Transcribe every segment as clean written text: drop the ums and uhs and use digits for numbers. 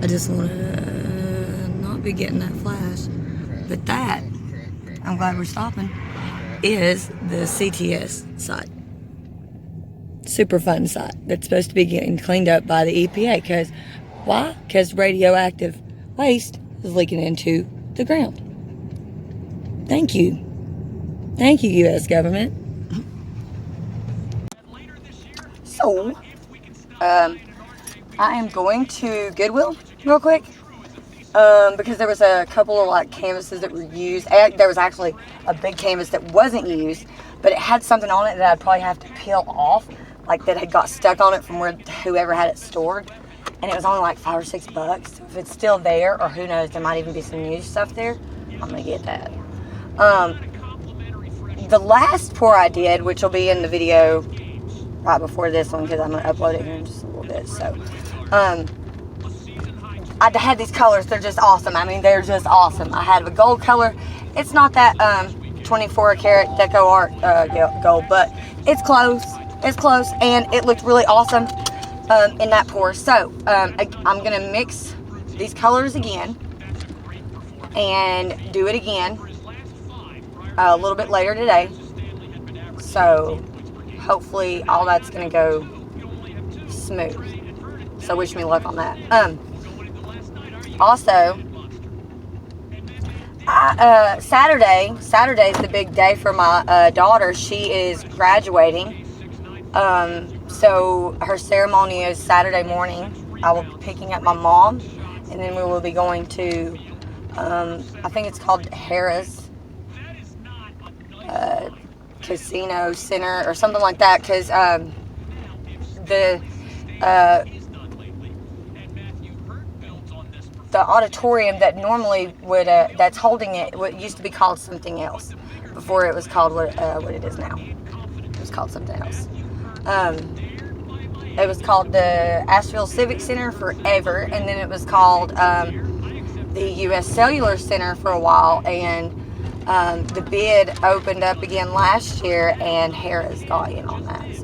I just want to not be getting that flash. But that, I'm glad we're stopping, is the CTS site. SuperFund site that's supposed to be getting cleaned up by the EPA. Because, why? Because radioactive waste is leaking into the ground. Thank you. Thank you, U.S. government. So, I am going to Goodwill real quick. Because there was a couple of like canvases that were used. There was actually a big canvas that wasn't used, but it had something on it that I'd probably have to peel off, like that had got stuck on it from where whoever had it stored, and it was only like $5 or $6. So if it's still there, or who knows, there might even be some new stuff there, I'm gonna get that. The last pour I did, which will be in the video right before this one, because I'm gonna upload it here in just a little bit. So, I had these colors. They're just awesome. I mean, they're just awesome. I had a gold color. It's not that 24 karat deco art gold, but it's close. It's close, and it looked really awesome in that pour. So I'm gonna mix these colors again and do it again a little bit later today. So hopefully all that's gonna go smooth. So wish me luck on that. Also, Saturday's the big day for my daughter. She is graduating. So her ceremony is Saturday morning. I will be picking up my mom, and then we will be going to, I think it's called Harrah's Casino Center or something like that, because the auditorium that normally would that's holding it used to be called something else before it was called what it is now. It was called something else. It was called the Asheville Civic Center forever, and then it was called the U.S. Cellular Center for a while, and the bid opened up again last year, and Harrah's got in on that. So.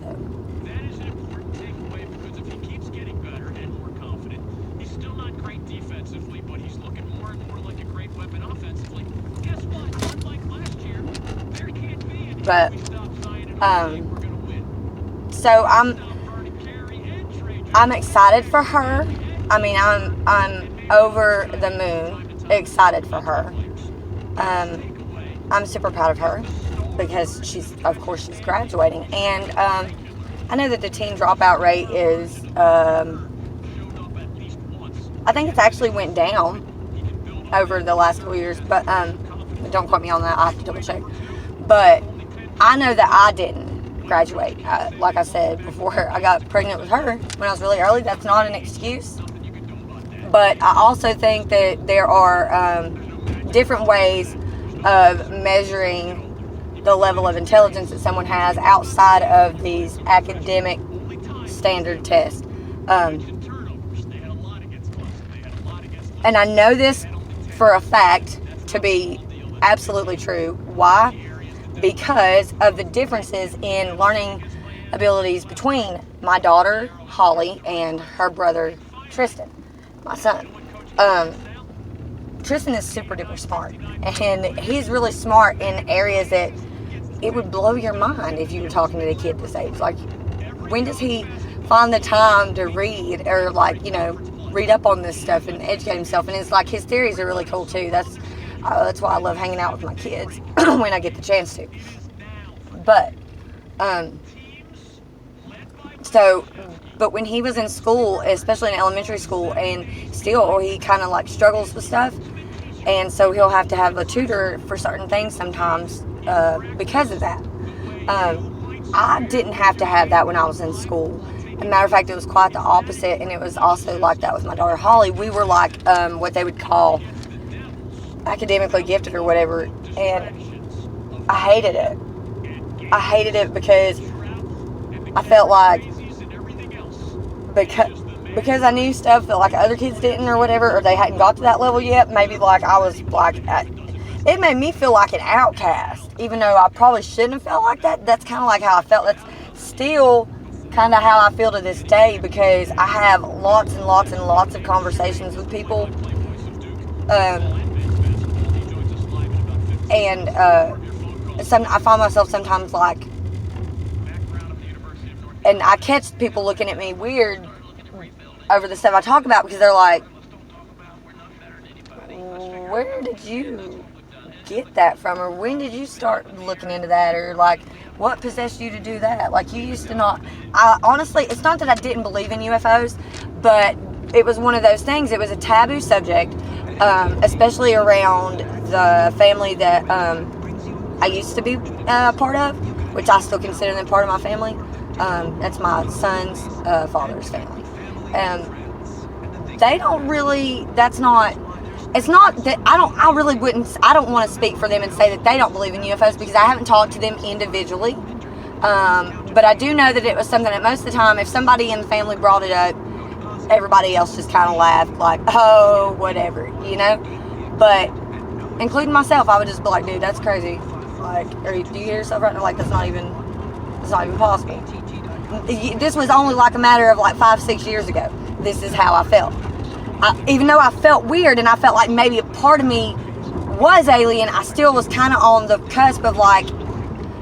But so I'm excited for her. I mean, I'm over the moon excited for her. I'm super proud of her because she's graduating, and I know that the teen dropout rate is I think it's actually went down over the last couple years, but don't quote me on that. I have to double check. But I know that I didn't graduate. Like I said before, I got pregnant with her when I was really early. That's not an excuse. But I also think that there are different ways of measuring the level of intelligence that someone has outside of these academic standard tests. And I know this for a fact to be absolutely true. Why? Because of the differences in learning abilities between my daughter, Holly, and her brother, Tristan, my son. Tristan is super duper smart, and he's really smart in areas that it would blow your mind if you were talking to a kid this age. Like, when does he find the time to read or, like, you know, read up on this stuff and educate himself? And it's like his theories are really cool too. That's why I love hanging out with my kids when I get the chance to. But but when he was in school, especially in elementary school, and still he kind of like struggles with stuff, and so he'll have to have a tutor for certain things sometimes because of that. I didn't have to have that when I was in school. As a matter of fact, it was quite the opposite, and it was also like that with my daughter Holly. We were like what they would call academically gifted or whatever, and I hated it. I hated it because I felt like because I knew stuff that like other kids didn't or whatever, or they hadn't got to that level yet, maybe like I was like, it made me feel like an outcast, even though I probably shouldn't have felt like that. That's kind of like how I felt. That's still kind of how I feel to this day, because I have lots and lots and lots of conversations with people. And I find myself sometimes like, and I catch people looking at me weird over the stuff I talk about, because they're like, where did you get that from, or when did you start looking into that, or like, what possessed you to do that? Like, you used to not. Honestly, it's not that I didn't believe in UFOs, but it was one of those things. It was a taboo subject, especially around the family that I used to be part of, which I still consider them part of my family. That's my son's father's family. They don't really. That's not. It's not that I don't want to speak for them and say that they don't believe in UFOs, because I haven't talked to them individually. But I do know that it was something that most of the time, if somebody in the family brought it up, everybody else just kind of laughed, like, oh, whatever, you know? But including myself, I would just be like, dude, that's crazy. Like, do you hear yourself right now? Like, that's not even possible. This was only like a matter of like 5-6 years ago. This is how I felt. Even though I felt weird and I felt like maybe a part of me was alien, I still was kind of on the cusp of like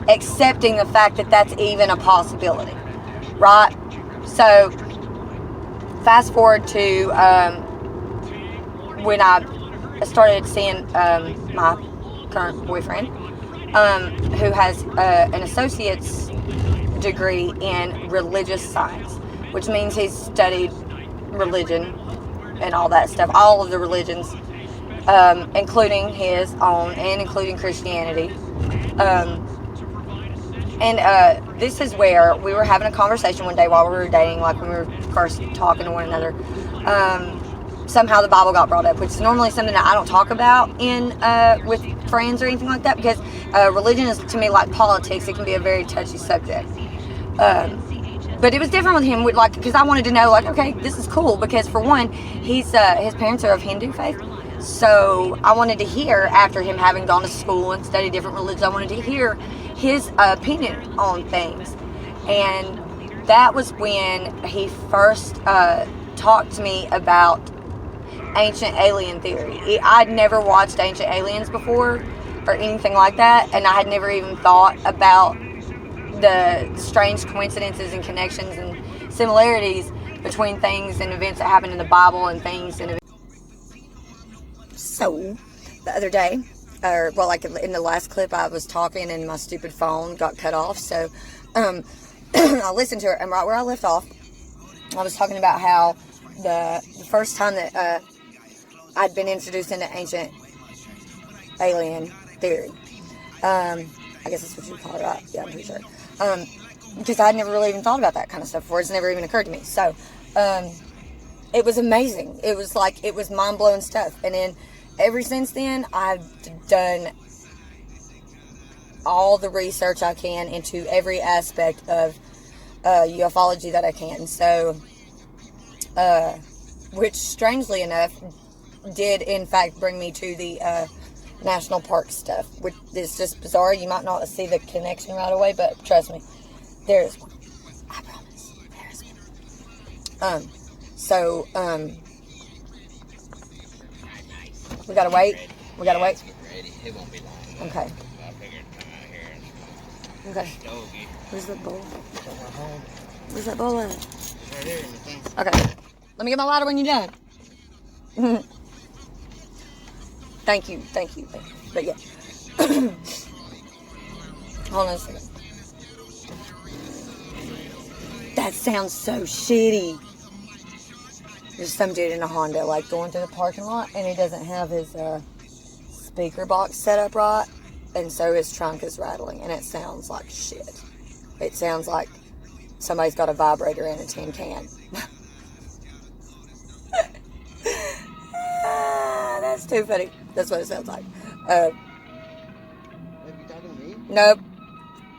accepting the fact that that's even a possibility, right? So fast forward to when I started seeing my current boyfriend, who has an associate's degree in religious science, which means he's studied religion and all that stuff, all of the religions, including his own and including Christianity. This is where we were having a conversation one day while we were dating, like when we were first talking to one another. Somehow the Bible got brought up, which is normally something that I don't talk about with friends or anything like that, because religion is to me like politics. It can be a very touchy subject. But it was different with him, like, because I wanted to know, like, okay, this is cool, because for one, his parents are of Hindu faith, so I wanted to hear, after him having gone to school and studied different religions, I wanted to hear his opinion on things. And that was when he first talked to me about ancient alien theory. I'd never watched Ancient Aliens before or anything like that, and I had never even thought about the strange coincidences and connections and similarities between things and events that happened in the Bible and things and events. So the other day, like in the last clip, I was talking and my stupid phone got cut off, so I listened to it, and right where I left off, I was talking about how the first time that I'd been introduced into ancient alien theory, I guess that's what you call it, right? Yeah, I'm pretty sure. Because I'd never really even thought about that kind of stuff before. It's never even occurred to me. So, it was amazing. It was like, it was mind-blowing stuff. And then, ever since then, I've done all the research I can into every aspect of ufology that I can. So, which, strangely enough, did, in fact, bring me to the national park stuff, which is just bizarre. You might not see the connection right away, but trust me, there is one. I promise, there is one. We gotta wait. It won't be long. Okay. Okay. Where's the bowl? Where's that bowl at? Right here in the thing. Okay. Let me get my lighter when you're done. Thank you. But yeah. Hold on a second. That sounds so shitty. There's some dude in a Honda, like, going through the parking lot, and he doesn't have his speaker box set up right, and so his trunk is rattling, and it sounds like shit. It sounds like somebody's got a vibrator in a tin can. That's too funny. That's what it sounds like. Are you talking to me? Nope.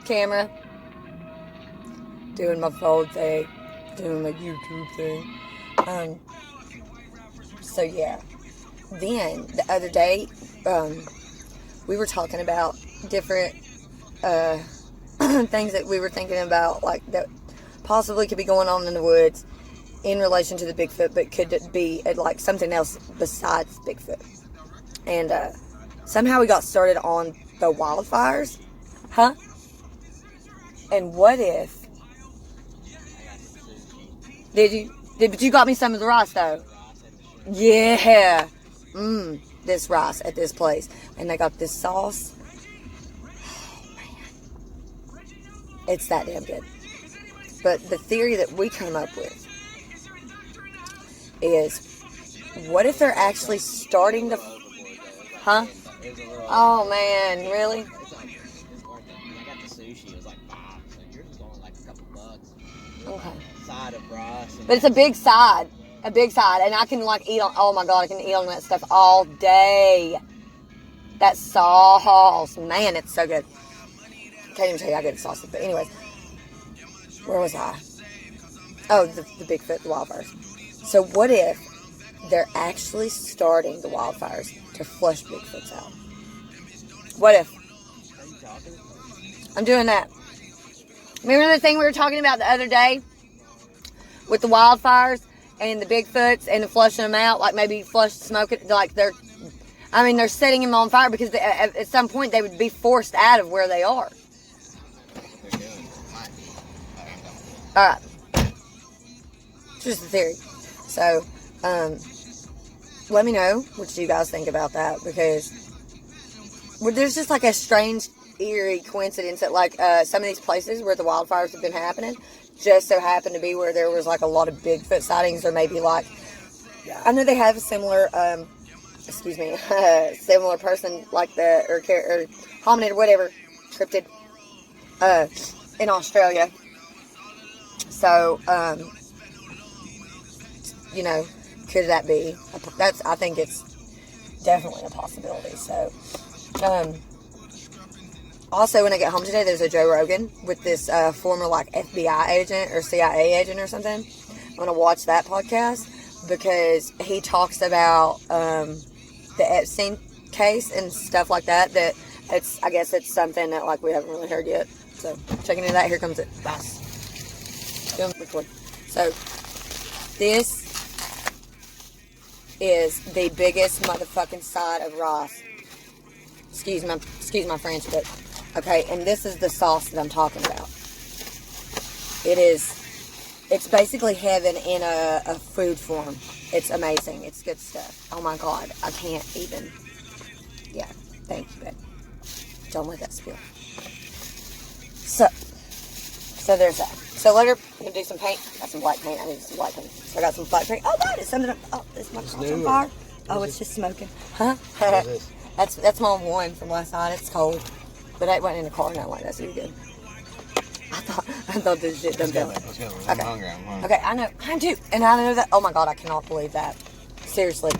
Camera. Doing my phone thing. Doing my YouTube thing. So yeah. Then, the other day, we were talking about different things that we were thinking about, like, that possibly could be going on in the woods in relation to the Bigfoot, but could it be like something else besides Bigfoot? And somehow we got started on the wildfires. Huh? And what if... But you got me some of the rice, though. Yeah. This rice at this place. And they got this sauce. Oh, man. It's that damn good. But the theory that we come up with is, what if they're actually starting to... Huh? Oh, man. Really? I got the sushi. It was like $5. So yours was only like a couple bucks. Okay. Side of rice. But it's a big side. A big side. And I can like eat on... Oh, my God. I can eat on that stuff all day. That sauce. Man, it's so good. Can't even tell you how good the sauce is. But anyways. Where was I? Oh, the Bigfoot, the wildfires. So what if they're actually starting the wildfires to flush Bigfoots out? What if? Are you talking? I'm doing that. Remember the thing we were talking about the other day? With the wildfires and the Bigfoots and the flushing them out? Like maybe flush smoke it. Like they're setting them on fire because at some point they would be forced out of where they are. Alright. It's just a theory. So, let me know what you guys think about that, because there's just like a strange, eerie coincidence that like some of these places where the wildfires have been happening just so happen to be where there was like a lot of Bigfoot sightings, or maybe like, I know they have a similar, similar person like the, or hominid or whatever, cryptid, in Australia. So, could that be? I think it's definitely a possibility. So, also when I get home today, there's a Joe Rogan with this former like FBI agent or CIA agent or something. I'm gonna watch that podcast because he talks about the Epstein case and stuff like that. I guess it's something that like we haven't really heard yet. So checking into that. Here comes it. Bye. So, this is the biggest motherfucking side of rice. Excuse my French, but okay. And this is the sauce that I'm talking about. It's basically heaven in a food form. It's amazing. It's good stuff. Oh my God, I can't even. Yeah, thank you, babe. Don't let that spill. So there's that. So later, I'm going to do some paint. Got some black paint. I need some black paint. So I got some black paint. Oh, God, it's something. Oh, is my house on fire? Oh, it's just smoking. Huh? What is this? That's my one from last night. It's cold. But I went in the car not like that, so you're good. I thought this shit done done. Let's go. I'm hungry. Okay, I know. I do. And I know that. Oh, my God, I cannot believe that. Seriously.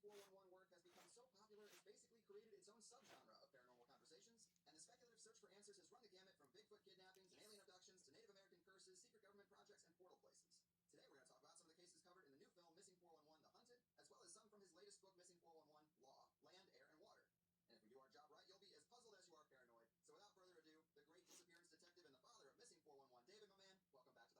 411 work has become so popular it's basically created its own subgenre of paranormal conversations, and the speculative search for answers has run the gamut from Bigfoot kidnappings and alien abductions to Native American curses, secret government projects, and portal places. Today we're going to talk about some of the cases covered in the new film Missing 411 The Hunted, as well as some from his latest book Missing 411 Law, Land, Air, and Water. And if we do our job right, you'll be as puzzled as you are paranoid. So without further ado, the great disappearance detective and the father of Missing 411, David, my man, welcome back to the higher side.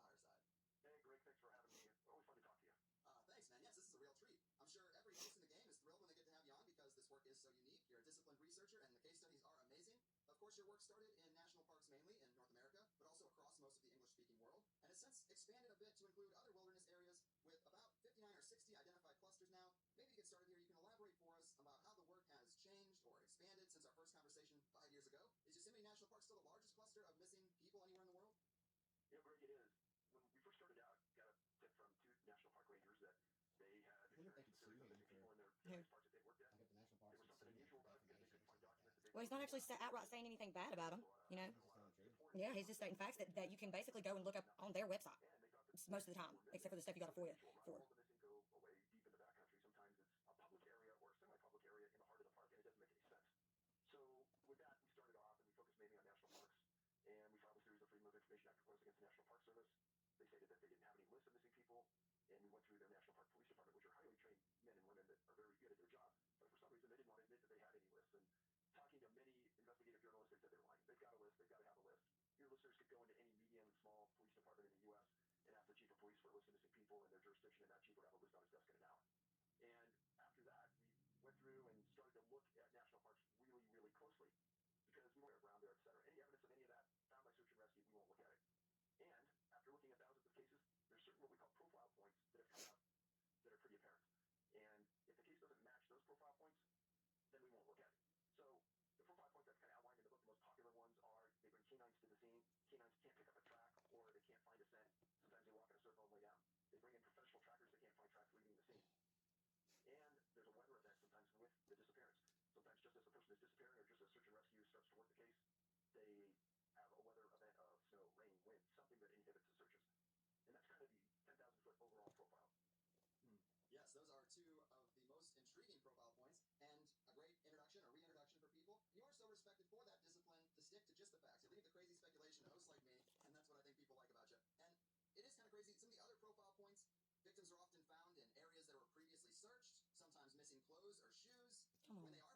Hey, Greg, thanks for having me. It's always fun to talk to you. Thanks, man. Yes, this is a real treat. I'm sure every host in the game is thrilled when they get to have you on because this work is so unique. You're a disciplined researcher, and the case studies are amazing. Of course, your work started in national parks mainly in North America, but also across most of the English-speaking world, and has since expanded a bit to include other wilderness areas with about 59 or 60 identified clusters now. Maybe to get started here, you can elaborate for us about how the work has changed or expanded since our first conversation 5 years ago. Is Yosemite National Park still the largest cluster of missing people anywhere in the world? Yeah, Greg, it is. When we first started out, got a tip from 2 national park rangers that they had experienced missing people in their various parks that they worked at. Like at the national parks, There was something unusual about it because they couldn't find documents. Well, he's not actually outright saying anything bad about them, you know? Yeah, he's just stating facts that you can basically go and look up on their website most of the time, except for the stuff you got a FOIA for. All the missing go away deep in the backcountry. Sometimes it's a public area or a semi-public area in the heart of the park, and it doesn't make any sense. So with that, we started off and we focused mainly on national parks, and we filed a series of Freedom of Information Act requests against the National Park Service. They stated that they didn't have any lists of missing people, and we went through their National Park Police Department, which are highly trained men and women that are very good at their job, but for some reason they didn't want to admit that they had any lists. And talking to many investigative journalists, they said they're lying. They've got a list. They've got to have a list. Your listeners could go into any medium, small police department in the U.S. and ask the chief of police for a list of missing people in their jurisdiction, and that chief would have a list on his desk in an hour. And after that, we went through and started to look at national parks really, really closely because we weren't around there, et cetera. Any evidence of any of that found by search and rescue, we won't look at it. And after looking at thousands of cases, there's certain what we call profile points that have come up that are pretty apparent. And if the case doesn't match those profile points, then we won't look at it. So the profile points that's kind of outlined in the book, the most popular ones are they bring canines to the scene. Canines can't pick up a track or they can't find a scent. Sometimes they walk in a circle and lay down. They bring in professional trackers that can't find tracks leaving the scene. And there's a weather event sometimes with the disappearance. Sometimes just as the person is disappearing or just as search and rescue starts to work the case, they have a weather event of snow, rain, wind, something that inhibits the searches. And that's kind of the 10,000-foot overall profile. Yes, those are 2 of the most intriguing profile points, and a great introduction or reintroduction for people. You are so respected for that discipline to stick to just the facts. You leave the crazy speculation to hosts like me, and that's what I think people like about you. And it is kind of crazy. Some of the other profile points, victims are often found in areas that were previously searched, sometimes missing clothes or shoes. When they are